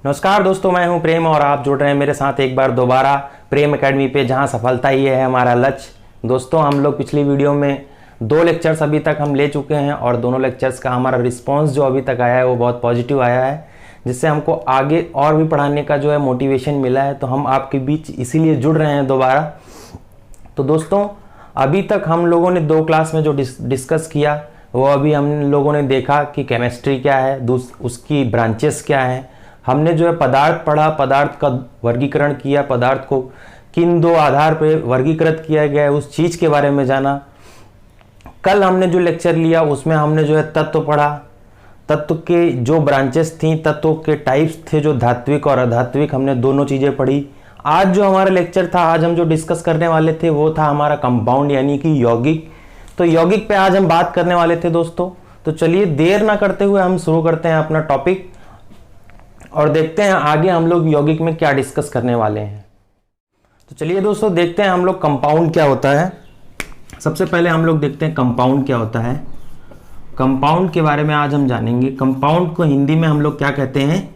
नमस्कार दोस्तों, मैं हूं प्रेम और आप जुड़ रहे हैं मेरे साथ एक बार दोबारा प्रेम एकेडमी पे, जहां सफलता ही है हमारा लक्ष्य। दोस्तों, हम लोग पिछली वीडियो में 2 लेक्चर्स अभी तक हम ले चुके हैं और दोनों लेक्चर्स का हमारा रिस्पांस जो अभी तक आया है वो बहुत पॉजिटिव आया है, जिससे हमको आगे और भी पढ़ाने का जो है मोटिवेशन मिला है। तो हम आपके बीच इसीलिए जुड़ रहे हैं दोबारा। तो दोस्तों, अभी तक हम लोगों ने 2 क्लास में जो डिस्कस किया वो अभी हम लोगों ने देखा कि केमिस्ट्री क्या है, उसकी ब्रांचेस क्या है। हमने जो है पदार्थ पढ़ा, पदार्थ का वर्गीकरण किया, पदार्थ को किन 2 आधार पर वर्गीकृत किया गया है उस चीज़ के बारे में जाना। कल हमने जो लेक्चर लिया उसमें हमने जो है तत्व पढ़ा, तत्व के जो ब्रांचेस थी, तत्वों के टाइप्स थे जो धात्विक और अधात्विक, हमने दोनों चीज़ें पढ़ी। आज जो हमारा लेक्चर था, आज हम जो डिस्कस करने वाले थे वो था हमारा कंपाउंड यानी कि यौगिक। तो यौगिक पे आज हम बात करने वाले थे दोस्तों। तो चलिए देर ना करते हुए हम शुरू करते हैं अपना टॉपिक और देखते हैं आगे हम लोग यौगिक में क्या डिस्कस करने वाले हैं। तो चलिए दोस्तों, देखते हैं हम लोग कंपाउंड क्या होता है। सबसे पहले हम लोग देखते हैं कंपाउंड क्या होता है। कंपाउंड के बारे में आज हम जानेंगे। कंपाउंड को हिंदी में हम लोग क्या कहते हैं?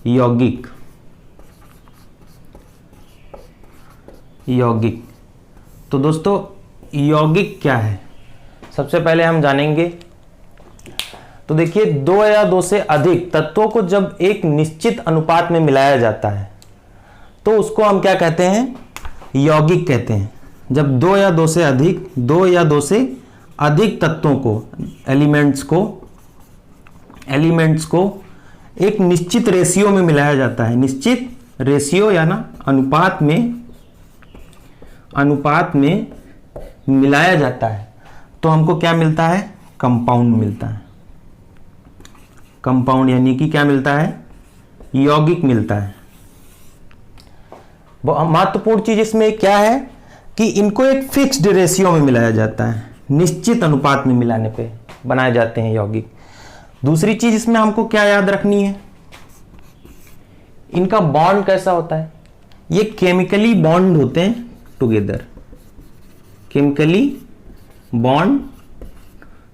यौगिक। यौगिक। तो दोस्तों, यौगिक क्या है सबसे पहले हम जानेंगे। तो देखिए, 2 या 2 से अधिक तत्वों को जब एक निश्चित अनुपात में मिलाया जाता है तो उसको हम क्या कहते हैं? यौगिक कहते हैं। जब 2 या 2 से अधिक तत्वों को, एलिमेंट्स को एक निश्चित रेशियो में मिलाया जाता है। निश्चित रेशियो या ना अनुपात में मिलाया जाता है तो हमको क्या मिलता है? कंपाउंड मिलता है। कंपाउंड यानी कि क्या मिलता है? यौगिक मिलता है। महत्वपूर्ण चीज इसमें क्या है कि इनको एक फिक्स्ड रेशियो में मिलाया जाता है, निश्चित अनुपात में मिलाने पे बनाए जाते हैं यौगिक। दूसरी चीज इसमें हमको क्या याद रखनी है? इनका बॉन्ड कैसा होता है? ये केमिकली बॉन्ड होते हैं टुगेदर, केमिकली बॉन्ड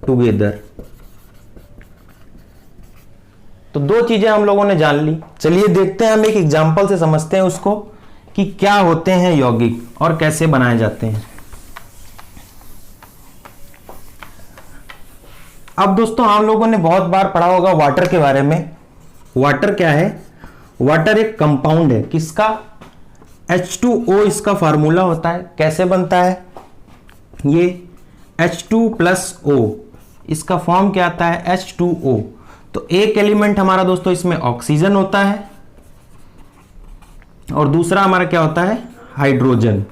टुगेदर। तो 2 चीजें हम लोगों ने जान ली। चलिए देखते हैं, हम एक एग्जांपल से समझते हैं उसको कि क्या होते हैं यौगिक और कैसे बनाए जाते हैं। अब दोस्तों, हम लोगों ने बहुत बार पढ़ा होगा वाटर के बारे में। वाटर क्या है? वाटर एक कंपाउंड है। किसका? H2O इसका फार्मूला होता है। कैसे बनता है? ये H2+O, इसका फॉर्म क्या आता है? H2O। तो एक एलिमेंट हमारा दोस्तों इसमें ऑक्सीजन होता है और दूसरा हमारा क्या होता है? हाइड्रोजन।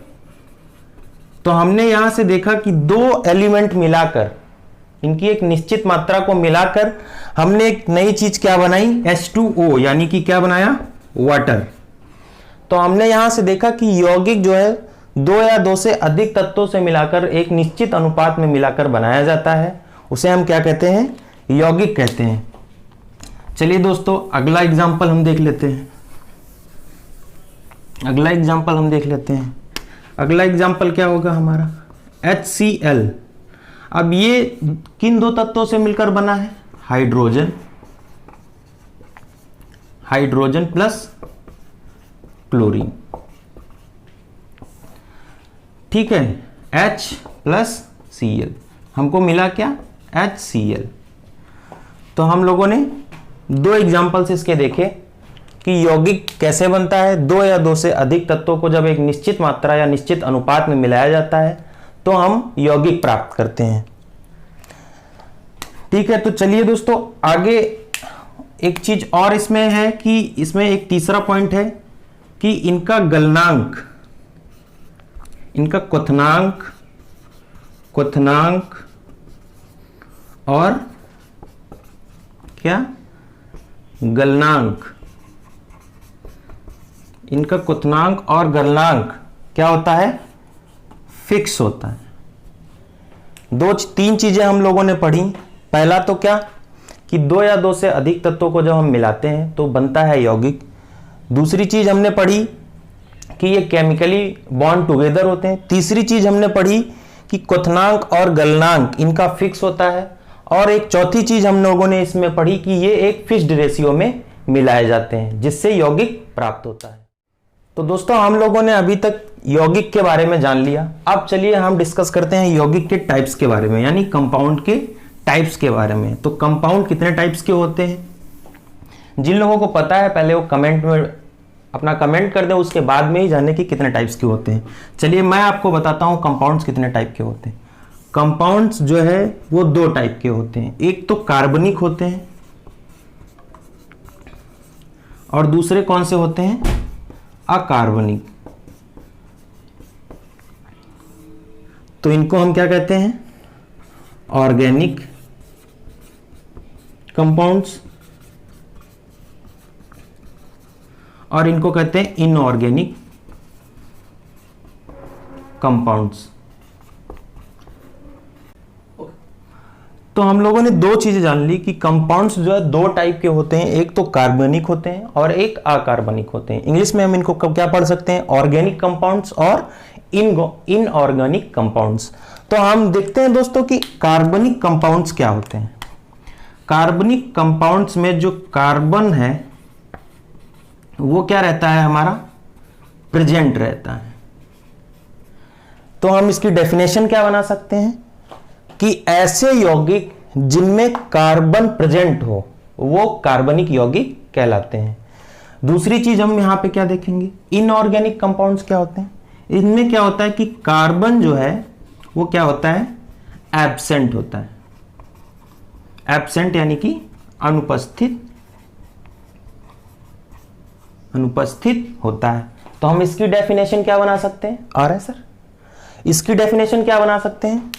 तो हमने यहां से देखा कि 2 एलिमेंट मिलाकर, इनकी एक निश्चित मात्रा को मिलाकर हमने एक नई चीज क्या बनाई? H2O, यानी कि क्या बनाया? वाटर। तो हमने यहां से देखा कि यौगिक जो है 2 या 2 से अधिक तत्वों से मिलाकर एक निश्चित अनुपात में मिलाकर बनाया जाता है। उसे हम क्या कहते हैं? यौगिक कहते हैं। चलिए दोस्तों, अगला एग्जाम्पल हम देख लेते हैं। अगला एग्जाम्पल क्या होगा हमारा? HCl। अब ये किन 2 तत्वों से मिलकर बना है? Hydrogen plus chlorine. ठीक है, H+Cl। हमको मिला क्या? HCl। तो हम लोगों ने 2 एग्जाम्पल्स इसके देखे कि यौगिक कैसे बनता है। 2 या 2 से अधिक तत्वों को जब एक निश्चित मात्रा या निश्चित अनुपात में मिलाया जाता है तो हम यौगिक प्राप्त करते हैं। ठीक है, तो चलिए दोस्तों, आगे एक चीज और इसमें है कि इसमें एक तीसरा पॉइंट है कि इनका गलनांक, इनका क्वथनांक और क्या? गलनांक। इनका क्वथनांक और गलनांक क्या होता है? फिक्स होता है। 3 चीजें हम लोगों ने पढ़ी। पहला तो क्या कि 2 या 2 से अधिक तत्वों को जब हम मिलाते हैं तो बनता है यौगिक। दूसरी चीज हमने पढ़ी कि ये केमिकली बॉन्ड टुगेदर होते हैं। तीसरी चीज हमने पढ़ी कि क्वथनांक और गलनांक इनका फिक्स होता है। और एक चौथी चीज हम लोगों ने इसमें पढ़ी कि ये एक फिक्स्ड रेशियो में मिलाए जाते हैं, जिससे यौगिक प्राप्त होता है। तो दोस्तों हम लोगों ने अभी तक यौगिक के बारे में जान लिया। अब चलिए हम डिस्कस करते हैं यौगिक के टाइप्स के बारे में, यानी कंपाउंड के टाइप्स के बारे में। तो कंपाउंड कितने टाइप्स के होते हैं, जिन लोगों को पता है पहले वो कमेंट में अपना कमेंट कर दें, उसके बाद में ही जाने कि कितने टाइप्स के होते हैं। चलिए मैं आपको बताता हूं कंपाउंड्स कितने टाइप के होते हैं। कंपाउंड्स जो है वो दो टाइप के होते हैं, एक तो कार्बनिक होते हैं और दूसरे कौन से होते हैं, अकार्बनिक। तो इनको हम क्या कहते हैं, ऑर्गेनिक कंपाउंड्स, और इनको कहते हैं इनऑर्गेनिक कंपाउंड्स। तो हम लोगों ने दो चीजें जान ली कि कंपाउंड्स जो है दो टाइप के होते हैं, एक तो कार्बनिक होते हैं और एक अकार्बनिक होते हैं। इंग्लिश में हम इनको क्या पढ़ सकते हैं, ऑर्गेनिक कंपाउंड्स और इनऑर्गेनिक कंपाउंड्स। तो हम देखते हैं दोस्तों कि कार्बनिक कंपाउंड्स क्या होते हैं। कार्बनिक कंपाउंड्स में जो कार्बन है वो क्या रहता है, हमारा प्रेजेंट रहता है। तो हम इसकी डेफिनेशन क्या बना सकते हैं कि ऐसे यौगिक जिनमें कार्बन प्रेजेंट हो वो कार्बनिक यौगिक कहलाते हैं। दूसरी चीज हम यहां पे क्या देखेंगे, इनऑर्गेनिक कंपाउंड्स क्या होते हैं। इनमें क्या होता है कि कार्बन जो है वो क्या होता है, एब्सेंट होता है। एब्सेंट यानी कि अनुपस्थित होता है। तो हम इसकी डेफिनेशन क्या बना सकते हैं, आ रहा है सर, इसकी डेफिनेशन क्या बना सकते हैं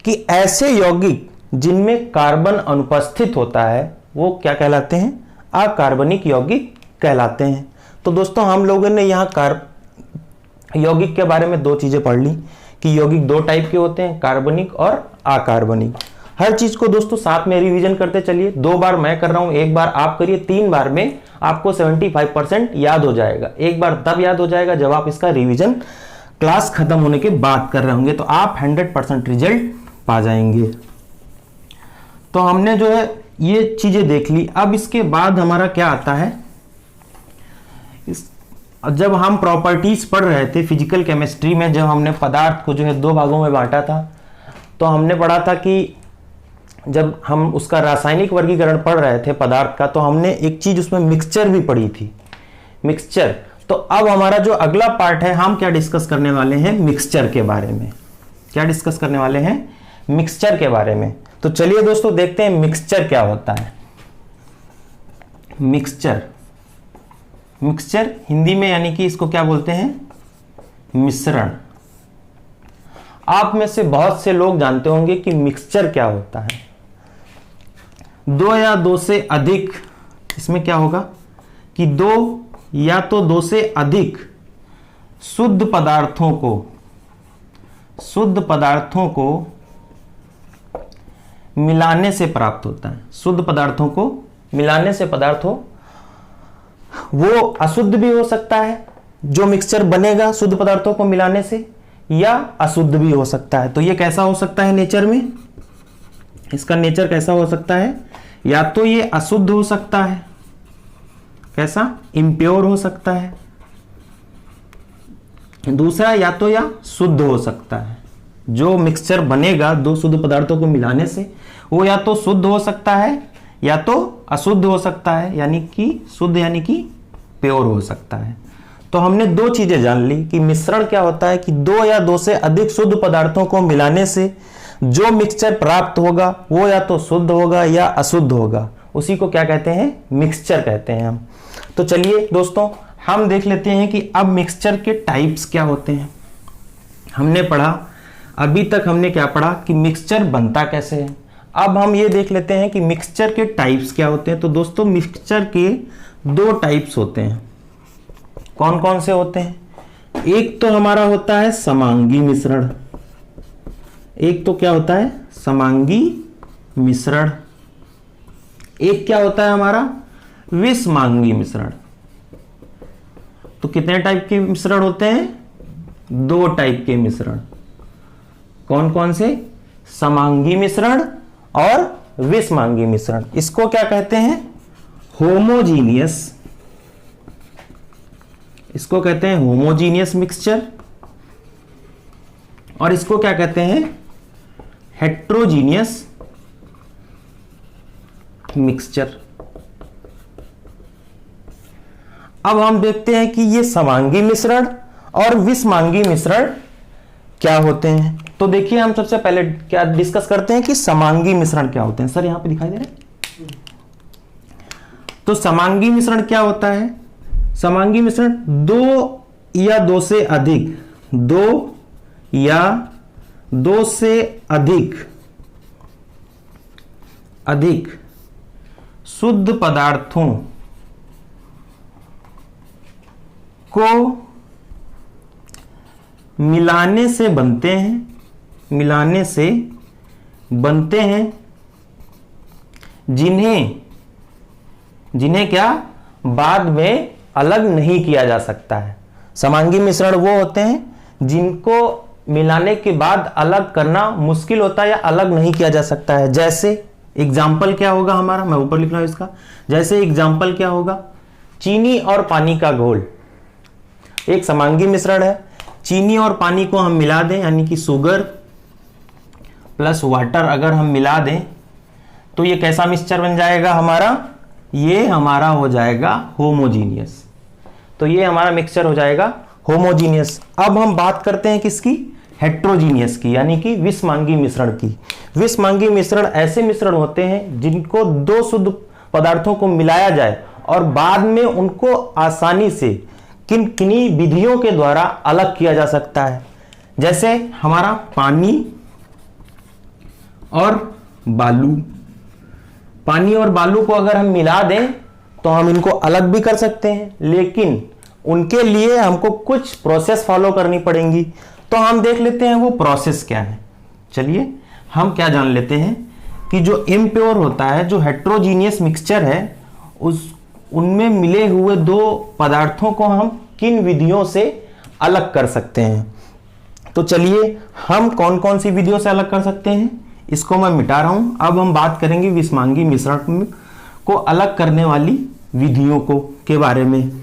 कि ऐसे यौगिक जिनमें कार्बन अनुपस्थित होता है वो क्या कहलाते हैं, अकार्बनिक यौगिक कहलाते हैं। तो दोस्तों हम लोगों ने यहाँ यौगिक के बारे में दो चीजें पढ़ ली कि यौगिक दो टाइप के होते हैं, कार्बनिक और अकार्बनिक। हर चीज को दोस्तों साथ में रिवीजन करते चलिए। 2 बार मैं कर रहा हूं, 1 बार आप करिए, 3 बार में आपको 75% याद हो जाएगा। एक बार तब याद हो जाएगा जब आप इसका रिवीजन क्लास खत्म होने के बाद कर रहे होंगे, तो आप 100% रिजल्ट पा जाएंगे। तो हमने जो है ये चीजें देख ली। अब इसके बाद हमारा क्या आता है, जब हम प्रॉपर्टीज पढ़ रहे थे फिजिकल केमिस्ट्री में, जब हमने पदार्थ को जो है 2 भागों में बांटा था, तो हमने पढ़ा था कि जब हम उसका रासायनिक वर्गीकरण पढ़ रहे थे पदार्थ का, तो हमने एक चीज उसमें मिक्सचर भी पढ़ी थी, मिक्सचर। तो अब हमारा जो अगला पार्ट है, हम क्या डिस्कस करने वाले हैं, मिक्सचर के बारे में। क्या डिस्कस करने वाले हैं, मिक्सचर के बारे में। तो चलिए दोस्तों देखते हैं मिक्सचर क्या होता है। मिक्सचर, मिक्सचर हिंदी में यानी कि इसको क्या बोलते हैं, मिश्रण। आप में से बहुत से लोग जानते होंगे कि मिक्सचर क्या होता है। 2 या 2 से अधिक, इसमें क्या होगा कि 2 या तो 2 से अधिक शुद्ध पदार्थों को मिलाने से प्राप्त होता है। शुद्ध पदार्थों को मिलाने से पदार्थ हो, वो अशुद्ध भी हो सकता है जो मिक्सचर बनेगा शुद्ध पदार्थों को मिलाने से, या अशुद्ध भी हो सकता है। तो ये कैसा हो सकता है नेचर में, इसका नेचर कैसा हो सकता है, या तो ये अशुद्ध हो सकता है, कैसा, इम्प्योर हो सकता है। दूसरा या तो या शुद्ध हो सकता है। जो मिक्सचर बनेगा 2 शुद्ध पदार्थों को मिलाने से, वो या तो शुद्ध हो सकता है या तो अशुद्ध हो सकता है, यानी कि शुद्ध यानी कि प्योर हो सकता है। तो हमने 2 चीजें जान ली कि मिश्रण क्या होता है कि 2 या 2 से अधिक शुद्ध पदार्थों को मिलाने से जो मिक्सचर प्राप्त होगा वो या तो शुद्ध होगा या अशुद्ध होगा, उसी को क्या कहते हैं, मिक्सचर कहते हैं हम। तो चलिए दोस्तों हम देख लेते हैं कि अब मिक्सचर के टाइप्स क्या होते हैं। हमने पढ़ा, अभी तक हमने क्या पढ़ा कि मिक्सचर बनता कैसे है। अब हम ये देख लेते हैं कि मिक्सचर के टाइप्स क्या होते हैं। तो दोस्तों मिक्सचर के 2 टाइप्स होते हैं। कौन कौन से होते हैं, एक तो हमारा होता है समांगी मिश्रण, एक तो क्या होता है, समांगी मिश्रण। एक क्या होता है हमारा, विषमांगी मिश्रण। तो कितने टाइप के मिश्रण होते हैं, 2 टाइप के मिश्रण। कौन कौन से, समांगी मिश्रण और विषमांगी मिश्रण। इसको क्या कहते हैं, होमोजीनियस, इसको कहते हैं होमोजीनियस मिक्सचर, और इसको क्या कहते हैं, हेट्रोजीनियस मिक्सचर। अब हम देखते हैं कि ये समांगी मिश्रण और विषमांगी मिश्रण क्या होते हैं। तो देखिए, हम सबसे पहले क्या डिस्कस करते हैं कि समांगी मिश्रण क्या होते हैं। सर यहां पे दिखाई दे रहे हैं। तो समांगी मिश्रण क्या होता है? समांगी मिश्रण दो या दो से अधिक शुद्ध पदार्थों को मिलाने से बनते हैं, जिन्हें क्या बाद में अलग नहीं किया जा सकता है। समांगी मिश्रण वो होते हैं जिनको मिलाने के बाद अलग करना मुश्किल होता है या अलग नहीं किया जा सकता है। जैसे एग्जाम्पल क्या होगा हमारा, मैं ऊपर लिख रहा हूं इसका। जैसे एग्जाम्पल क्या होगा, चीनी और पानी का घोल एक समांगी मिश्रण है। चीनी और पानी को हम मिला दें, यानी कि शुगर प्लस वाटर अगर हम मिला दें तो ये कैसा मिक्सचर बन जाएगा हमारा, ये हमारा हो जाएगा होमोजीनियस। तो ये हमारा मिक्सचर हो जाएगा होमोजीनियस। अब हम बात करते हैं किसकी, हेट्रोजीनियस की, यानी कि विषमांगी मिश्रण की। विषमांगी मिश्रण ऐसे मिश्रण होते हैं जिनको दो शुद्ध पदार्थों को मिलाया जाए और बाद में उनको आसानी से किन्हीं विधियों के द्वारा अलग किया जा सकता है। जैसे हमारा पानी और बालू, पानी और बालू को अगर हम मिला दें तो हम इनको अलग भी कर सकते हैं, लेकिन उनके लिए हमको कुछ प्रोसेस फॉलो करनी पड़ेंगी। तो हम देख लेते हैं वो प्रोसेस क्या है। चलिए हम क्या जान लेते हैं कि जो इम्प्योर होता है, जो हेट्रोजीनियस मिक्सचर है, उनमें मिले हुए दो पदार्थों को हम किन विधियों से अलग कर सकते हैं। तो चलिए हम कौन कौन सी विधियों से अलग कर सकते हैं, इसको मैं मिटा रहा हूं। अब हम बात करेंगे विषमांगी मिश्रण को अलग करने वाली विधियों के बारे में।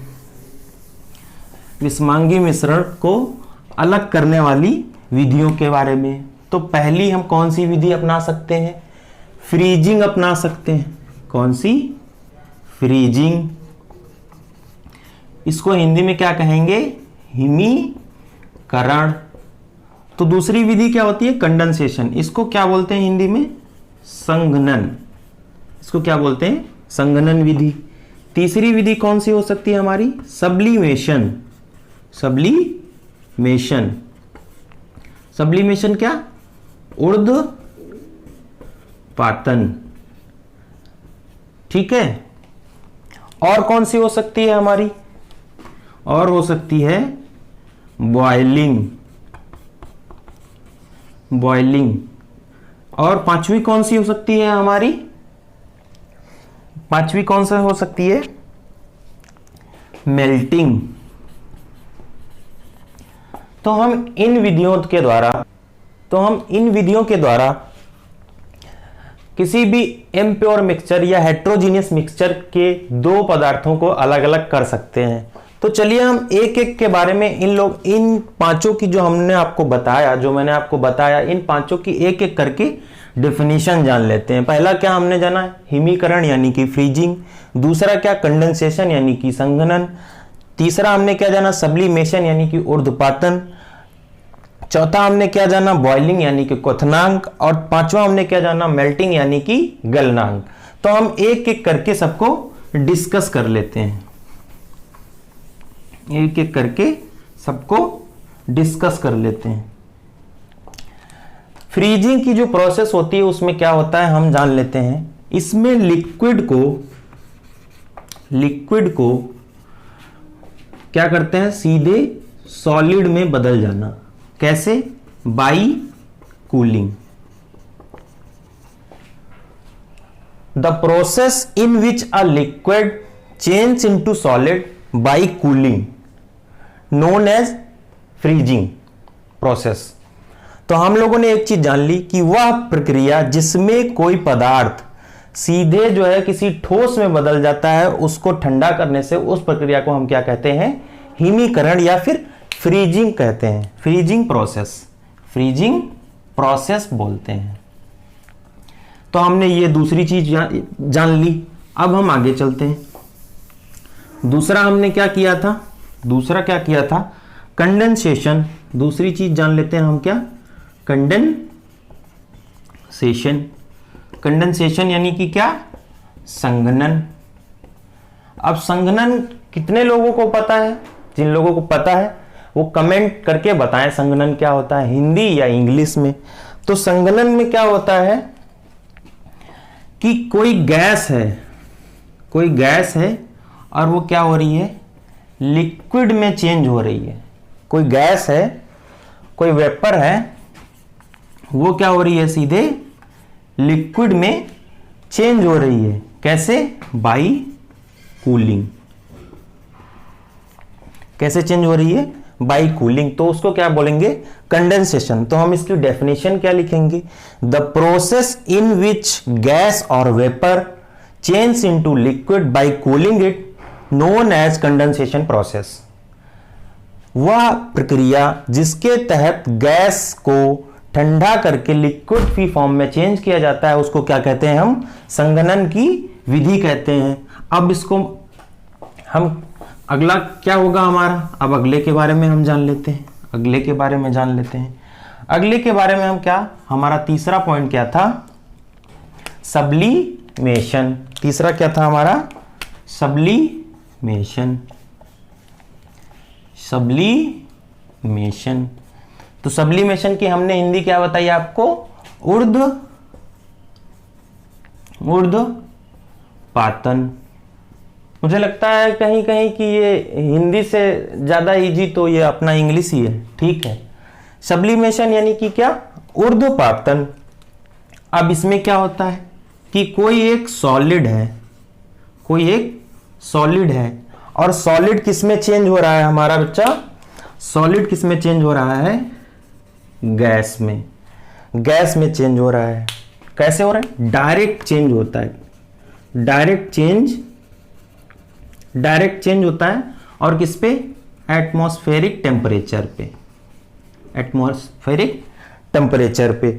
विषमांगी मिश्रण को अलग करने वाली विधियों के बारे में। तो पहली हम कौन सी विधि अपना सकते हैं, फ्रीजिंग अपना सकते हैं। कौन सी, फ्रीजिंग। इसको हिंदी में क्या कहेंगे, हिमीकरण। तो दूसरी विधि क्या होती है, कंडेंसेशन। इसको क्या बोलते हैं हिंदी में, संघनन। इसको क्या बोलते हैं, संघनन विधि। तीसरी विधि कौन सी हो सकती है हमारी, सब्लिमेशन। सब्लिमेशन क्या, ऊर्ध्वपातन। ठीक है। और कौन सी हो सकती है हमारी, और हो सकती है बॉयलिंग। और पांचवी कौन सी हो सकती है हमारी, पांचवी कौन सा हो सकती है, मेल्टिंग। तो हम इन विधियों के द्वारा किसी भी इम्प्योर मिक्सचर या हेट्रोजीनियस मिक्सचर के दो पदार्थों को अलग अलग कर सकते हैं। तो चलिए हम एक एक के बारे में इन पांचों की जो मैंने आपको बताया, इन पांचों की एक एक करके डेफिनेशन जान लेते हैं। पहला क्या हमने जाना, हिमीकरण यानी कि फ्रीजिंग। दूसरा क्या, कंडेंसेशन यानी कि संघनन। तीसरा हमने क्या जाना, सब्लिमेशन यानी कि ऊर्ध्वपातन। चौथा हमने क्या जाना, बॉइलिंग यानी कि क्वथनांक। और पांचवा हमने क्या जाना, मेल्टिंग यानी कि गलनांक। तो हम एक एक करके सबको डिस्कस कर लेते हैं, एक एक करके सबको डिस्कस कर लेते हैं। फ्रीजिंग की जो प्रोसेस होती है उसमें क्या होता है हम जान लेते हैं। इसमें लिक्विड को क्या करते हैं, सीधे सॉलिड में बदल जाना। कैसे, by cooling. The process in which a liquid change into solid by cooling known as freezing process. तो हम लोगों ने एक चीज जान ली कि वह प्रक्रिया जिसमें कोई पदार्थ सीधे जो है किसी ठोस में बदल जाता है, उसको ठंडा करने से उस प्रक्रिया को हम क्या कहते हैं, हिमीकरण या फिर फ्रीजिंग कहते हैं। फ्रीजिंग प्रोसेस बोलते हैं। तो हमने ये दूसरी चीज जान ली। अब हम आगे चलते हैं। दूसरा हमने क्या किया था, कंडेंसेशन। दूसरी चीज जान लेते हैं हम, क्या, कंडेंसेशन यानी कि क्या, संघनन। अब संघनन कितने लोगों को पता है? जिन लोगों को पता है वो कमेंट करके बताएं संघनन क्या होता है, हिंदी या इंग्लिश में। तो संघनन में क्या होता है कि कोई गैस है और वो क्या हो रही है, लिक्विड में चेंज हो रही है। कोई गैस है, कोई वेपर है, वो क्या हो रही है, सीधे लिक्विड में चेंज हो रही है। कैसे? By cooling. कैसे चेंज हो रही है? By cooling. तो उसको क्या बोलेंगे, कंडेंसेशन। तो हम इसकी डेफिनेशन क्या लिखेंगे, the process in which gas और vapour change into liquid by cooling it known as condensation process. वह प्रक्रिया जिसके तहत गैस को ठंडा करके लिक्विड की फॉर्म में चेंज किया जाता है, उसको क्या कहते हैं हम, संघनन की विधि कहते हैं। अब इसको हम अगला क्या होगा हमारा, अब अगले के बारे में हम जान लेते हैं। अगले के बारे में हम क्या, हमारा तीसरा पॉइंट क्या था, सब्लिमेशन। तीसरा क्या था हमारा, सब्लिमेशन। तो सब्लिमेशन की हमने हिंदी क्या बताई आपको, ऊर्ध्वपातन। मुझे लगता है कहीं कहीं कि ये हिंदी से ज्यादा इजी तो ये अपना इंग्लिश ही है, ठीक है। सब्लिमेशन यानी कि क्या, ऊर्ध्वपातन। अब इसमें क्या होता है कि कोई एक सॉलिड है और सॉलिड किस में चेंज हो रहा है हमारा बच्चा, सॉलिड किस में चेंज हो रहा है, गैस में चेंज हो रहा है। कैसे हो रहा है, डायरेक्ट चेंज होता है, डायरेक्ट चेंज होता है। और किस पे, एटमॉस्फेरिक टेम्परेचर पे।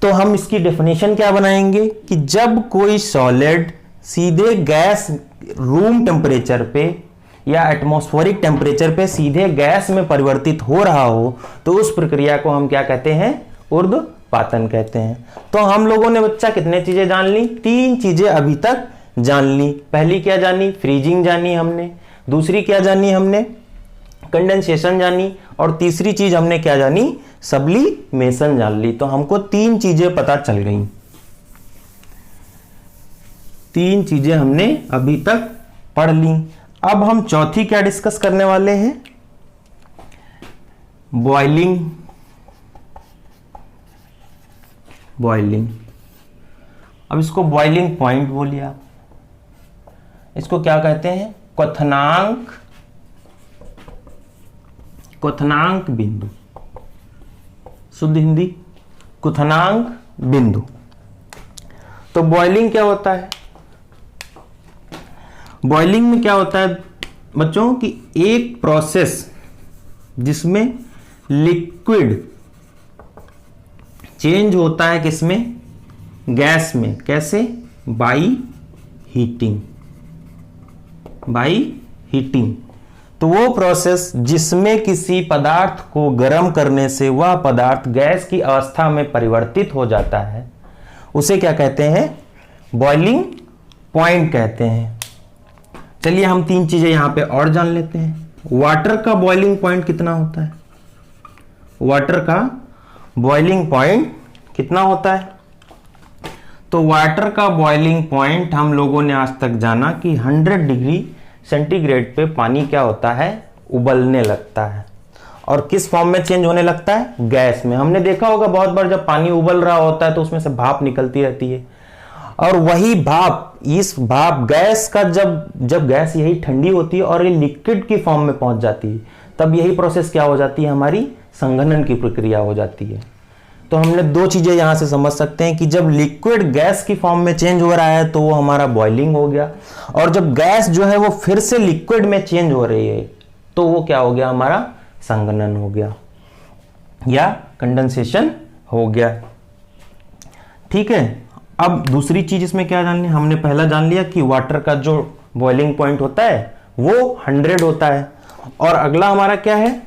तो हम इसकी डेफिनेशन क्या बनाएंगे कि जब कोई सॉलिड सीधे गैस रूम टेम्परेचर पे या एटमॉस्फेरिक टेम्परेचर पे सीधे गैस में परिवर्तित हो रहा हो, तो उस प्रक्रिया को हम क्या कहते हैं, ऊर्ध्वपातन कहते हैं। तो हम लोगों ने बच्चा कितने चीजें जान ली, 3 चीजें अभी तक जान ली। पहली क्या जानी, फ्रीजिंग जानी हमने। दूसरी क्या जानी हमने, कंडेंसेशन जानी। और तीसरी चीज हमने क्या जानी, सब्लिमेशन जान ली। तो हमको 3 चीजें पता चल गई। 3 चीजें हमने अभी तक पढ़ ली। अब हम चौथी क्या डिस्कस करने वाले हैं, बॉइलिंग। अब इसको बॉइलिंग पॉइंट बोलिए आप। इसको क्या कहते हैं, क्वथनांक बिंदु। शुद्ध हिंदी, क्वथनांक बिंदु। तो बॉइलिंग क्या होता है, बॉइलिंग में क्या होता है बच्चों कि एक प्रोसेस जिसमें लिक्विड चेंज होता है किसमें, गैस में। कैसे, बाई हीटिंग। तो वो प्रोसेस जिसमें किसी पदार्थ को गर्म करने से वह पदार्थ गैस की अवस्था में परिवर्तित हो जाता है, उसे क्या कहते हैं, बॉइलिंग पॉइंट कहते हैं। चलिए हम 3 चीजें यहां पे और जान लेते हैं। वाटर का बॉइलिंग पॉइंट कितना होता है, वाटर का बॉइलिंग पॉइंट कितना होता है। तो वाटर का बॉइलिंग पॉइंट हम लोगों ने आज तक जाना कि 100 डिग्री सेंटीग्रेड पे पानी क्या होता है, उबलने लगता है। और किस फॉर्म में चेंज होने लगता है, गैस में। हमने देखा होगा बहुत बार जब पानी उबल रहा होता है तो उसमें से भाप निकलती रहती है, और वही भाप, इस भाप गैस का जब गैस यही ठंडी होती है और ये लिक्विड की फॉर्म में पहुंच जाती है, तब यही प्रोसेस क्या हो जाती है, हमारी संघनन की प्रक्रिया हो जाती है। तो हमने दो चीजें यहां से समझ सकते हैं कि जब लिक्विड गैस की फॉर्म में चेंज हो रहा है तो वो हमारा बॉइलिंग हो गया, और जब गैस जो है वो फिर से लिक्विड में चेंज हो रही है तो वो क्या हो गया, हमारा संघनन हो गया या कंडेंसेशन हो गया। ठीक है, अब दूसरी चीज इसमें क्या जाननी, हमने पहला जान लिया कि वाटर का जो बॉइलिंग पॉइंट होता है वो 100 होता है, और अगला हमारा क्या है,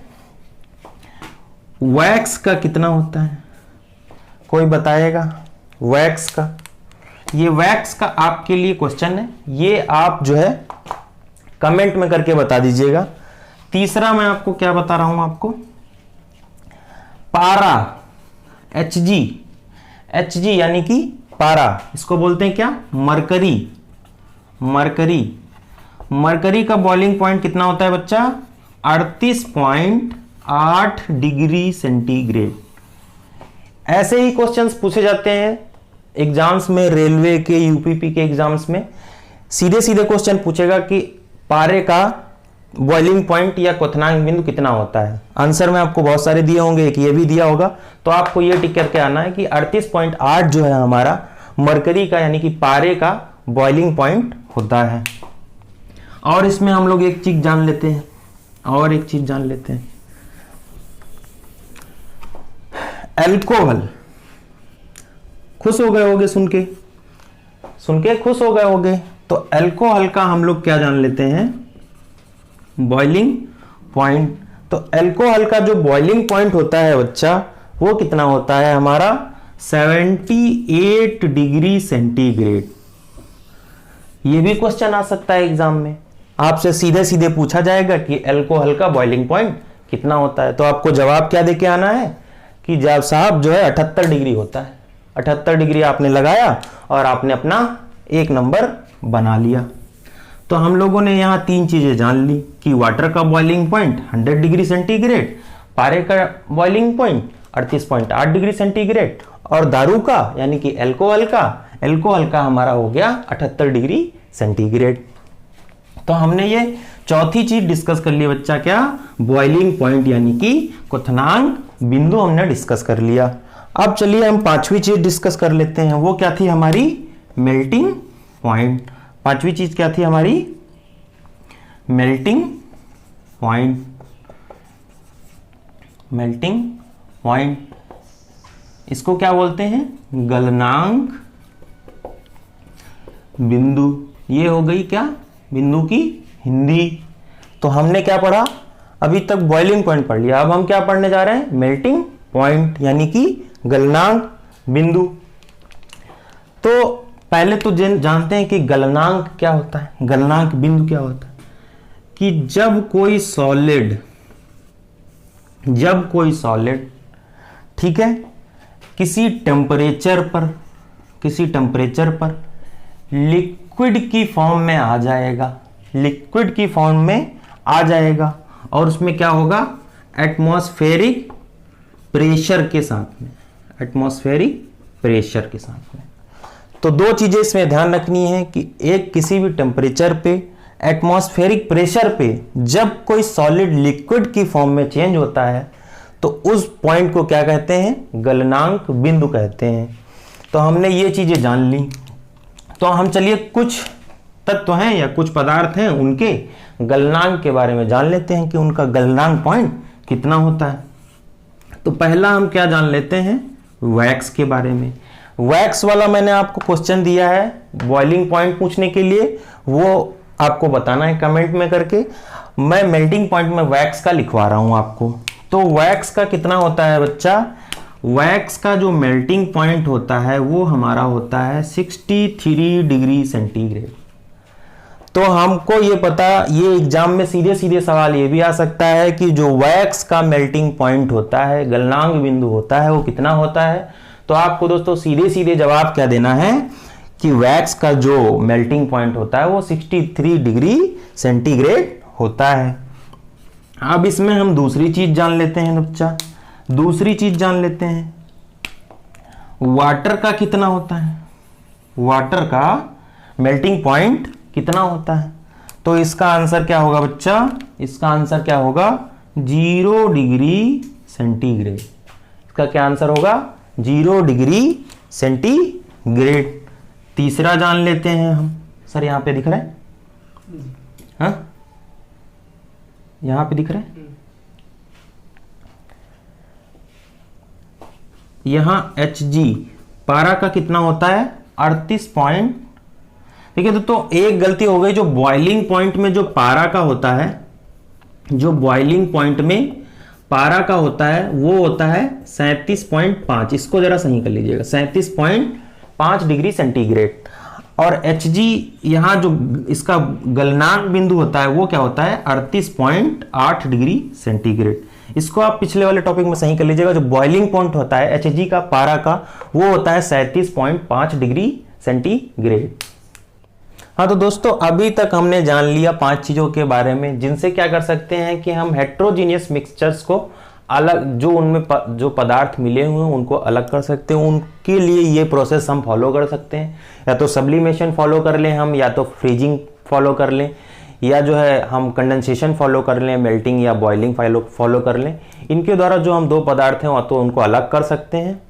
वैक्स का कितना होता है, कोई बताएगा वैक्स का। ये वैक्स का आपके लिए क्वेश्चन है, ये आप जो है कमेंट में करके बता दीजिएगा। तीसरा मैं आपको क्या बता रहा हूं, आपको पारा, Hg यानी कि पारा, इसको बोलते हैं क्या, मरकरी। मरकरी का बॉइलिंग पॉइंट कितना होता है बच्चा, 38.8 डिग्री सेंटीग्रेड। ऐसे ही क्वेश्चंस पूछे जाते हैं एग्जाम्स में, रेलवे के, यूपीपी के एग्जाम्स में सीधे सीधे क्वेश्चन पूछेगा कि पारे का बॉइलिंग पॉइंट या क्वथनांक बिंदु कितना होता है। आंसर में आपको बहुत सारे दिए होंगे, एक ये भी दिया होगा, तो आपको ये टिक करके आना है कि 38.8 जो है हमारा मरकरी का यानी कि पारे का बॉइलिंग पॉइंट होता है। और इसमें हम लोग एक चीज जान लेते हैं, अल्कोहल। खुश हो गए होगे सुन के खुश हो गए होगे, तो अल्कोहल का हम लोग क्या जान लेते हैं, बॉइलिंग पॉइंट। तो अल्कोहल का जो बॉइलिंग पॉइंट होता है बच्चा वो कितना होता है हमारा, 78 डिग्री सेंटीग्रेड। ये भी क्वेश्चन आ सकता है एग्जाम में, आपसे सीधे सीधे पूछा जाएगा कि अल्कोहल का बॉइलिंग पॉइंट कितना होता है, तो आपको जवाब क्या देके आना है कि जब साहब जो है 78 डिग्री होता है। 78 डिग्री आपने लगाया और आपने अपना एक नंबर बना लिया। तो हम लोगों ने यहां तीन चीजें जान ली कि वाटर का बॉइलिंग पॉइंट 100 डिग्री सेंटीग्रेड, पारे का बॉइलिंग पॉइंट 38.8 डिग्री सेंटीग्रेड, और दारू का यानी कि अल्कोहल का हमारा हो गया 78 डिग्री सेंटीग्रेड। तो हमने ये चौथी चीज डिस्कस कर ली बच्चा, क्या, बॉइलिंग पॉइंट यानी कि क्वथनांक बिंदु हमने डिस्कस कर लिया। अब चलिए हम पांचवी चीज डिस्कस कर लेते हैं, वो क्या थी हमारी, मेल्टिंग पॉइंट। पांचवी चीज क्या थी हमारी, मेल्टिंग पॉइंट। इसको क्या बोलते हैं, गलनांक बिंदु। ये हो गई क्या, बिंदु की हिंदी। तो हमने क्या पढ़ा, अभी तक बॉइलिंग पॉइंट पढ़ लिया, अब हम क्या पढ़ने जा रहे हैं, मेल्टिंग पॉइंट यानी कि गलनांक बिंदु। तो पहले तो जानते हैं कि गलनांक क्या होता है, गलनांक बिंदु क्या होता है, कि जब कोई सॉलिड ठीक है किसी टेम्परेचर पर लिक्विड की फॉर्म में आ जाएगा, और उसमें क्या होगा, एटमॉस्फेरिक प्रेशर के साथ में। तो दो चीजें इसमें ध्यान रखनी है कि एक, किसी भी टेम्परेचर पे, एटमॉस्फेरिक प्रेशर पे जब कोई सॉलिड लिक्विड की फॉर्म में चेंज होता है तो उस पॉइंट को क्या कहते हैं, गलनांक बिंदु कहते हैं। तो हमने ये चीजें जान ली। तो हम चलिए कुछ तत्व हैं या कुछ पदार्थ हैं उनके गलनांक के बारे में जान लेते हैं कि उनका गलनांक पॉइंट कितना होता है। तो पहला हम क्या जान लेते हैं, वैक्स के बारे में। वैक्स वाला मैंने आपको क्वेश्चन दिया है बॉइलिंग पॉइंट पूछने के लिए, वो आपको बताना है कमेंट में करके। मैं मेल्टिंग पॉइंट में वैक्स का लिखवा रहा हूं आपको। तो वैक्स का कितना होता है बच्चा, वैक्स का जो मेल्टिंग पॉइंट होता है वो हमारा होता है 63 डिग्री सेंटीग्रेड। तो हमको ये पता, ये एग्जाम में सीधे सीधे सवाल ये भी आ सकता है कि जो वैक्स का मेल्टिंग पॉइंट होता है, गलनांक बिंदु होता है, वो कितना होता है। तो आपको दोस्तों सीधे सीधे जवाब क्या देना है कि वैक्स का जो मेल्टिंग पॉइंट होता है वो 63 डिग्री सेंटीग्रेड होता है। अब इसमें हम दूसरी चीज जान लेते हैं बच्चा, दूसरी चीज जान लेते हैं, वाटर का कितना होता है, वाटर का मेल्टिंग पॉइंट कितना होता है। तो इसका आंसर क्या होगा बच्चा, इसका आंसर क्या होगा, 0 डिग्री सेंटीग्रेड। इसका क्या आंसर होगा, 0 डिग्री सेंटीग्रेड। तीसरा जान लेते हैं हम। सर यहां पे दिख रहा है? हाँ, यहां पे दिख रहा है। यहां Hg पारा का कितना होता है? 38 पॉइंट। ठीक है, तो एक गलती हो गई। जो बॉइलिंग पॉइंट में जो पारा का होता है, जो बॉइलिंग पॉइंट में पारा का होता है वो होता है 37.5। इसको जरा सही कर लीजिएगा, 37.5 डिग्री सेंटीग्रेड। और Hg यहां जो इसका गलनांक बिंदु होता है वो क्या होता है? 38.8 डिग्री सेंटीग्रेड। इसको आप पिछले वाले टॉपिक में सही कर लीजिएगा। जो बॉइलिंग पॉइंट होता है Hg का, पारा का, वो होता है 37.5 डिग्री सेंटीग्रेड। हाँ तो दोस्तों, अभी तक हमने जान लिया 5 चीजों के बारे में, जिनसे क्या कर सकते हैं कि हम हेट्रोजीनियस मिक्सचर्स को अलग, जो उनमें जो पदार्थ मिले हुए हैं उनको अलग कर सकते हैं। उनके लिए ये प्रोसेस हम फॉलो कर सकते हैं। या तो सब्लिमेशन फॉलो कर लें हम, या तो फ्रीजिंग फॉलो कर लें, या जो है हम कंडेंसेशन फॉलो कर लें, मेल्टिंग या बॉइलिंग फॉलो कर लें। इनके द्वारा जो हम 2 पदार्थ हैं तो उनको अलग कर सकते हैं।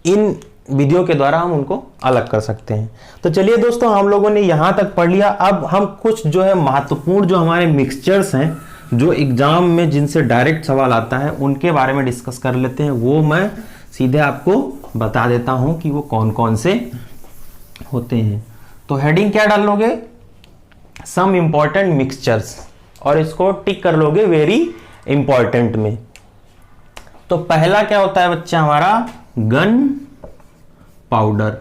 इन विधियों के द्वारा हम उनको अलग कर सकते हैं। तो चलिए दोस्तों, हम लोगों ने यहां तक पढ़ लिया। अब हम कुछ जो है महत्वपूर्ण जो हमारे मिक्सचर्स हैं, जो एग्जाम में जिनसे डायरेक्ट सवाल आता है, उनके बारे में डिस्कस कर लेते हैं। वो मैं सीधे आपको बता देता हूं कि वो कौन कौन से होते हैं। तो हेडिंग क्या डाल लोगे? सम इंपॉर्टेंट मिक्सचर्स, और इसको टिक कर लोगे वेरी इंपॉर्टेंट में। तो पहला क्या होता है बच्चा हमारा? Gun powder.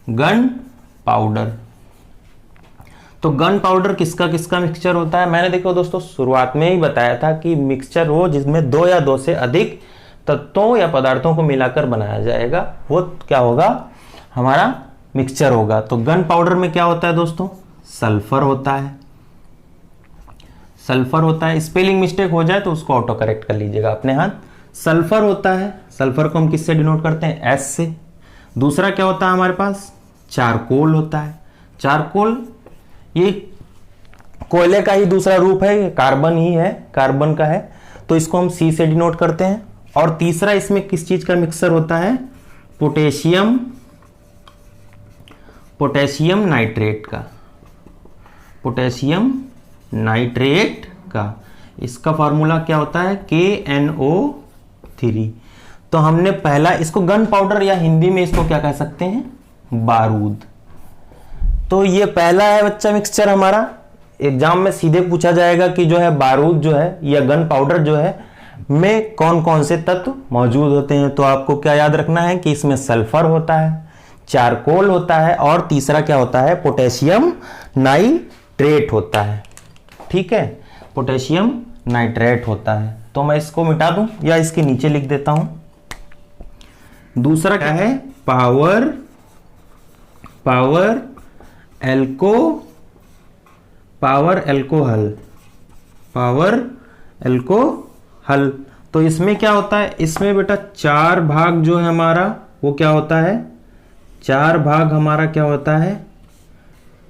Gun powder. तो गन पाउडर किसका किसका मिक्सचर होता है? मैंने देखो दोस्तों शुरुआत में ही बताया था कि मिक्सचर वो जिसमें 2 या 2 से अधिक तत्वों या पदार्थों को मिलाकर बनाया जाएगा, वो क्या होगा? हमारा मिक्सचर होगा। तो गन पाउडर में क्या होता है दोस्तों? सल्फर होता है। सल्फर होता है। स्पेलिंग मिस्टेक हो जाए तो उसको ऑटो करेक्ट कर लीजिएगा अपने हाथ। सल्फर होता है। सल्फर को हम किससे डिनोट करते हैं? एस से। दूसरा क्या होता है हमारे पास? चारकोल होता है। चारकोल ये कोयले का ही दूसरा रूप है, ये कार्बन ही है, कार्बन का है, तो इसको हम सी से डिनोट करते हैं। और तीसरा इसमें किस चीज का मिक्सर होता है? पोटेशियम, पोटेशियम नाइट्रेट का। पोटेशियम नाइट्रेट का। इसका फॉर्मूला क्या होता है? KNO3। तो हमने पहला इसको गन पाउडर, या हिंदी में इसको क्या कह सकते हैं? बारूद। तो ये पहला है बच्चा मिक्सचर हमारा। एग्जाम में सीधे पूछा जाएगा कि जो है बारूद जो है या गन पाउडर जो है में कौन कौन से तत्व मौजूद होते हैं। तो आपको क्या याद रखना है कि इसमें सल्फर होता है, चारकोल होता है, और तीसरा क्या होता है? पोटेशियम नाइट्रेट होता है। ठीक है, पोटेशियम नाइट्रेट होता है। तो मैं इसको मिटा दूं या इसके नीचे लिख देता हूं। दूसरा क्या है? Power alcohol. तो इसमें क्या होता है? इसमें बेटा 4 भाग जो है हमारा वो क्या होता है? 4 भाग हमारा क्या होता है?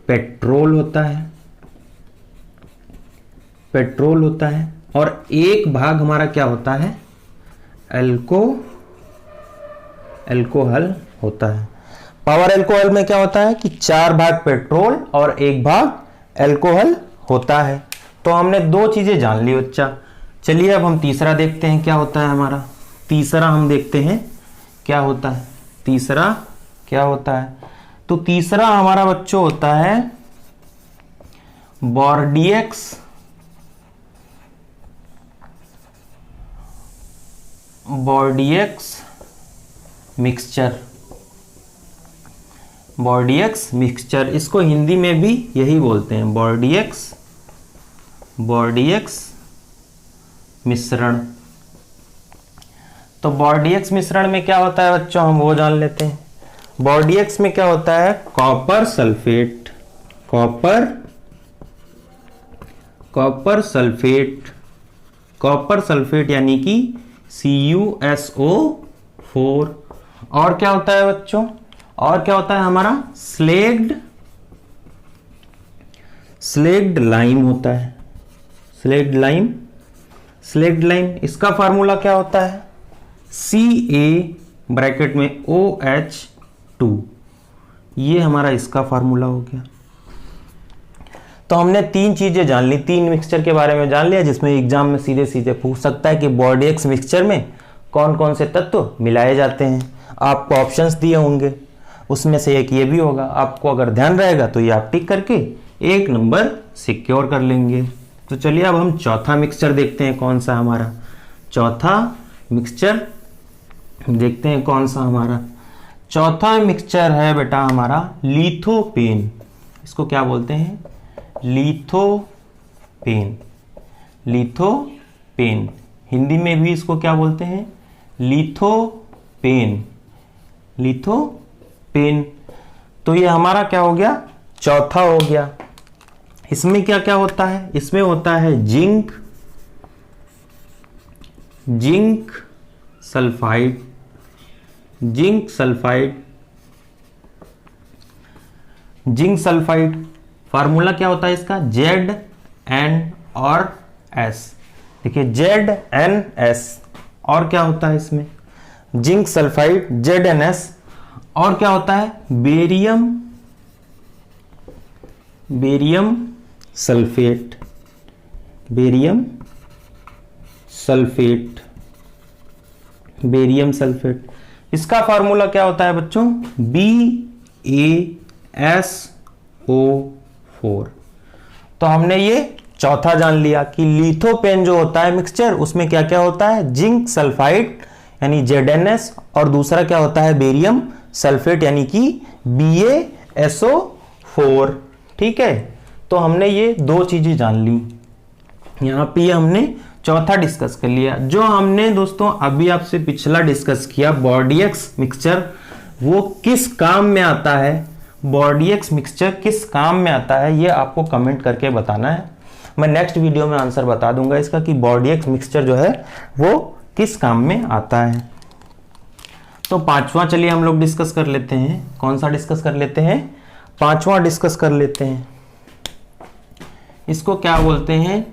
पेट्रोल होता है। पेट्रोल होता है। और 1 भाग हमारा क्या होता है? एल्कोहल होता है। पावर एल्कोहल में क्या होता है कि 4 भाग पेट्रोल और 1 भाग एल्कोहल होता है। तो हमने 2 चीजें जान ली बच्चा। चलिए अब हम तीसरा देखते हैं क्या होता है हमारा। तीसरा हम देखते हैं क्या होता है। तीसरा क्या होता है? तो तीसरा हमारा बच्चों होता है बोर्डियक्स मिक्सचर। बोर्डियक्स मिक्सचर, इसको हिंदी में भी यही बोलते हैं, बोर्डियक्स मिश्रण। तो बोर्डियक्स मिश्रण में क्या होता है बच्चों, हम वो जान लेते हैं। बोर्डियक्स में क्या होता है? कॉपर सल्फेट यानी कि CuSO4। और क्या होता है बच्चों? और क्या होता है हमारा? स्लेग्ड लाइम होता है। स्लेग्ड लाइम, इसका फार्मूला क्या होता है? ब्रैकेट में OH2। ये हमारा इसका फार्मूला हो गया। तो हमने 3 चीजें जान ली, 3 मिक्सचर के बारे में जान लिया, जिसमें एग्जाम में सीधे सीधे पूछ सकता है कि बॉर्डियक्स मिक्सचर में कौन कौन से तत्व मिलाए जाते हैं। आपको ऑप्शंस दिए होंगे, उसमें से एक ये भी होगा। आपको अगर ध्यान रहेगा तो ये आप टिक करके 1 नंबर सिक्योर कर लेंगे। तो चलिए अब हम चौथा मिक्सचर देखते हैं कौन सा हमारा। चौथा मिक्सचर देखते हैं कौन सा हमारा। चौथा मिक्सचर है बेटा हमारा लिथोपेन। इसको क्या बोलते हैं? लिथोपेन। लिथोपेन, हिंदी में भी इसको क्या बोलते हैं? लिथोपेन। लिथोपेन। तो ये हमारा क्या हो गया? चौथा हो गया। इसमें क्या क्या होता है? इसमें होता है zinc sulphide. Zinc sulphide formula क्या होता है इसका? ZnS। देखिए ZnS। और क्या होता है इसमें? Zinc sulphide ZnS। और क्या होता है? Barium sulphate. Barium sulphate. इसका फार्मूला क्या होता है बच्चों? BaSO4। तो हमने ये चौथा जान लिया कि लिथोपेन जो होता है मिक्सचर, उसमें क्या क्या होता है? जिंक सल्फाइड यानी ZnS, और दूसरा क्या होता है? बेरियम सल्फेट यानी कि BaSO4। ठीक है, तो हमने ये 2 चीजें जान ली। यहां पे ये हमने चौथा डिस्कस कर लिया। जो हमने दोस्तों अभी आपसे पिछला डिस्कस किया बॉर्डियक्स मिक्सचर, वो किस काम में आता है? बॉर्डियक्स मिक्सचर किस काम में आता है, ये आपको कमेंट करके बताना है। मैं नेक्स्ट वीडियो में आंसर बता दूंगा इसका कि बॉर्डियक्स मिक्सचर जो है वो किस काम में आता है। तो 5वां चलिए हम लोग डिस्कस कर लेते हैं। कौन सा डिस्कस कर लेते हैं? 5वां डिस्कस कर लेते हैं। इसको क्या बोलते हैं?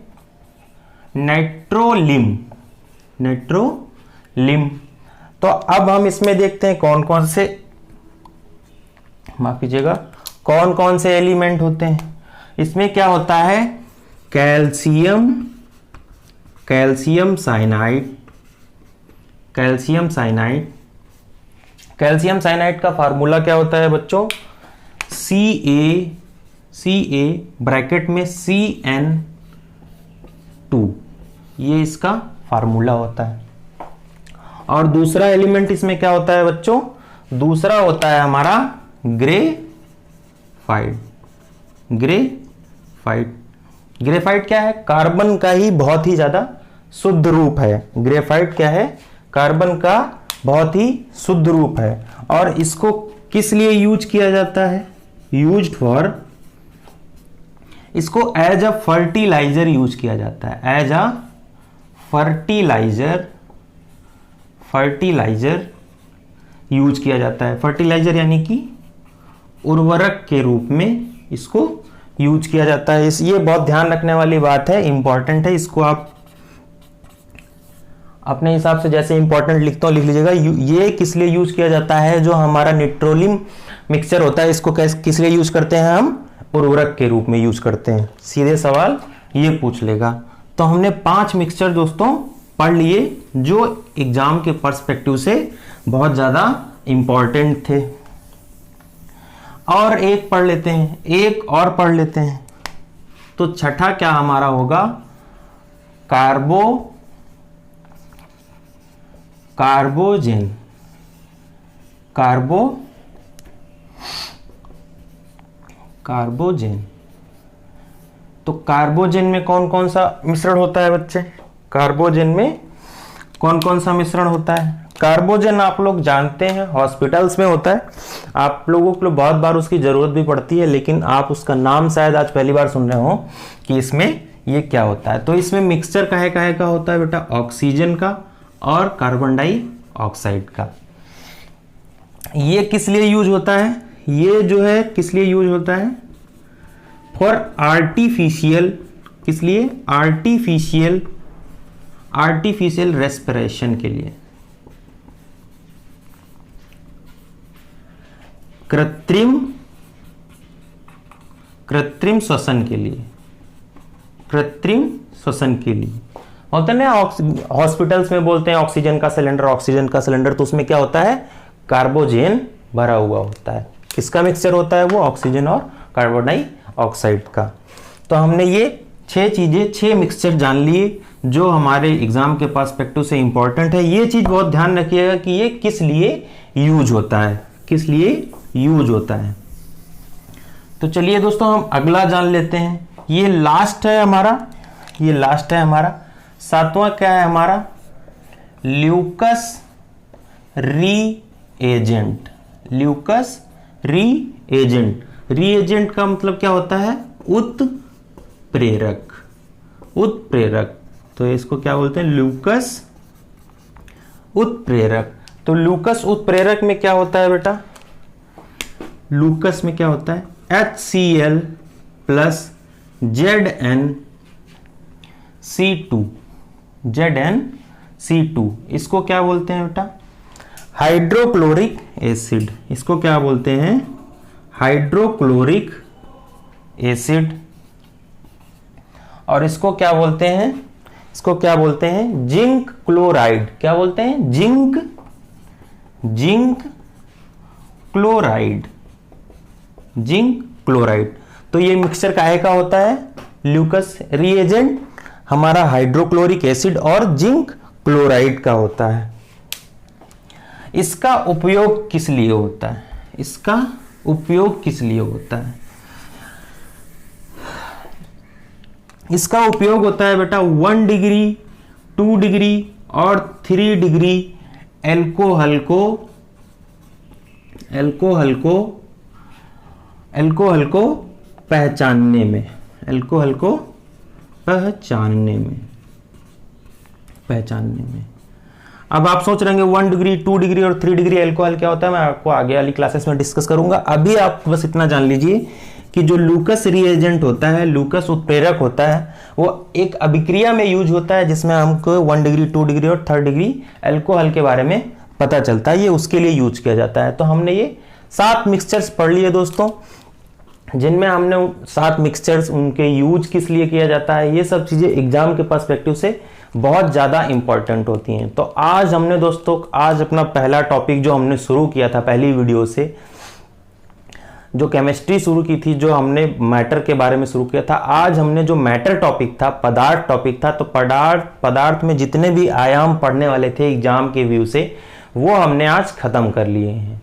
नाइट्रोलिम। तो अब हम इसमें देखते हैं कौन कौन से, माफ कीजिएगा, कौन कौन से एलिमेंट होते हैं। इसमें क्या होता है? कैल्शियम साइनाइड का फार्मूला क्या होता है बच्चों? Ca ब्रैकेट में CN2। ये इसका फार्मूला होता है। और दूसरा एलिमेंट इसमें क्या होता है बच्चों? दूसरा होता है हमारा ग्रेफाइट क्या है? कार्बन का ही बहुत ही ज्यादा शुद्ध रूप है। ग्रेफाइट क्या है? कार्बन का बहुत ही शुद्ध रूप है। और इसको किस लिए यूज किया जाता है? इसको एज अ फर्टिलाइजर यूज किया जाता है। एज अ फर्टिलाइजर यूज किया जाता है। फर्टिलाइजर यानी कि उर्वरक के रूप में इसको यूज किया जाता है। ये बहुत ध्यान रखने वाली बात है, इंपॉर्टेंट है। इसको आप अपने हिसाब से जैसे इंपॉर्टेंट लिखता हूं लिख लीजिएगा। ये किस लिए यूज किया जाता है? जो हमारा नाइट्रोलिम मिक्सचर होता है, इसको किस लिए यूज करते हैं हम? उर्वरक के रूप में यूज करते हैं। सीधे सवाल ये पूछ लेगा। तो हमने 5 मिक्सचर दोस्तों पढ़ लिए जो एग्जाम के पर्सपेक्टिव से बहुत ज्यादा इंपॉर्टेंट थे। और एक पढ़ लेते हैं, तो छठा क्या हमारा होगा? कार्बोजेन। तो कार्बोजेन में कौन कौन सा मिश्रण होता है बच्चे? कार्बोजेन में कौन कौन सा मिश्रण होता है? कार्बोजेन आप लोग जानते हैं हॉस्पिटल्स में होता है। आप लोगों को बहुत बार उसकी जरूरत भी पड़ती है, लेकिन आप उसका नाम शायद आज पहली बार सुन रहे हो कि इसमें ये क्या होता है। तो इसमें मिक्सचर काहे का होता है बेटा? ऑक्सीजन का और कार्बन डाइऑक्साइड का। ये किस लिए यूज होता है? ये जो है किस लिए यूज होता है? फॉर आर्टिफिशियल, किस लिए? आर्टिफिशियल रेस्पिरेशन के लिए। कृत्रिम श्वसन के लिए, कृत्रिम श्वसन के लिए होता है ना। हॉस्पिटल्स में बोलते हैं ऑक्सीजन का सिलेंडर, ऑक्सीजन का सिलेंडर, तो उसमें क्या होता है, कार्बोजेन भरा हुआ होता है। किसका मिक्सचर होता है वो, ऑक्सीजन और कार्बन डाइऑक्साइड का। तो हमने ये 6 चीजें, 6 मिक्सचर जान लिए जो हमारे एग्जाम के पर्सपेक्टिव से इंपॉर्टेंट है। ये चीज बहुत ध्यान रखिएगा कि ये किस लिए यूज होता है, किस लिए यूज होता है। तो चलिए दोस्तों हम अगला जान लेते हैं। ये लास्ट है हमारा, ये लास्ट है हमारा 7वां क्या है हमारा, Lucas reagent. Lucas reagent, reagent का मतलब क्या होता है, उत्प्रेरक, उत्प्रेरक। तो इसको क्या बोलते हैं, ल्यूकस उत्प्रेरक। तो ल्यूकस उत्प्रेरक में क्या होता है बेटा, ल्यूकस में क्या होता है, HCl प्लस ZnC2, ZnC2। इसको क्या बोलते हैं बेटा, हाइड्रोक्लोरिक एसिड। इसको क्या बोलते हैं, हाइड्रोक्लोरिक एसिड। और इसको क्या बोलते हैं, इसको क्या बोलते हैं, जिंक क्लोराइड। क्या बोलते हैं, जिंक क्लोराइड, जिंक क्लोराइड। तो ये मिक्सचर काहे का होता है, ल्यूकस रीएजेंट हमारा हाइड्रोक्लोरिक एसिड और जिंक क्लोराइड का होता है। इसका उपयोग किस लिए होता है, इसका उपयोग किस लिए होता है, इसका उपयोग होता है बेटा 1 डिग्री, 2 डिग्री और 3 डिग्री एल्कोहल को पहचानने में, एल्कोहल को पहचानने में। अब आप सोच रहे हैं 1 डिग्री, 2 डिग्री और 3 डिग्री एल्कोहल क्या होता है, मैं आपको आगे वाली क्लासेस में डिस्कस करूंगा। अभी आप बस इतना जान लीजिए कि जो ल्यूकस रिएजेंट होता है, ल्यूकस उत्प्रेरक होता है, वो एक अभिक्रिया में यूज होता है जिसमें हमको 1 डिग्री, 2 डिग्री और 3 डिग्री एल्कोहल के बारे में पता चलता है। ये उसके लिए यूज किया जाता है। तो हमने ये 7 मिक्सचर्स पढ़ लिए दोस्तों, जिनमें हमने 7 मिक्सचर्स, उनके यूज किस लिए किया जाता है, ये सब चीजें एग्जाम के पर्सपेक्टिव से बहुत ज़्यादा इंपॉर्टेंट होती हैं। तो आज हमने दोस्तों, आज अपना पहला टॉपिक जो हमने शुरू किया था पहली वीडियो से, जो केमिस्ट्री शुरू की थी, जो हमने मैटर के बारे में शुरू किया था, आज हमने जो मैटर टॉपिक था, पदार्थ टॉपिक था, तो पदार्थ में जितने भी आयाम पढ़ने वाले थे एग्जाम के व्यू से, वो हमने आज खत्म कर लिए हैं।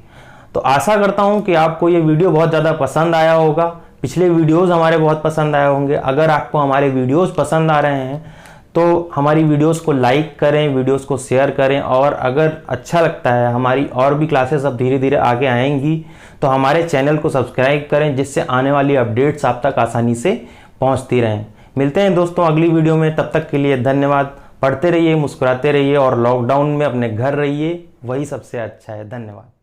तो आशा करता हूं कि आपको ये वीडियो बहुत ज़्यादा पसंद आया होगा। पिछले वीडियोस हमारे बहुत पसंद आए होंगे। अगर आपको हमारे वीडियोस पसंद आ रहे हैं तो हमारी वीडियोस को लाइक करें, वीडियोस को शेयर करें, और अगर अच्छा लगता है, हमारी और भी क्लासेस अब धीरे धीरे आगे आएंगी, तो हमारे चैनल को सब्सक्राइब करें, जिससे आने वाली अपडेट्स आप तक आसानी से पहुंचती रहें। मिलते हैं दोस्तों अगली वीडियो में, तब तक के लिए धन्यवाद। पढ़ते रहिए, मुस्कुराते रहिए और लॉकडाउन में अपने घर रहिए, वही सबसे अच्छा है। धन्यवाद।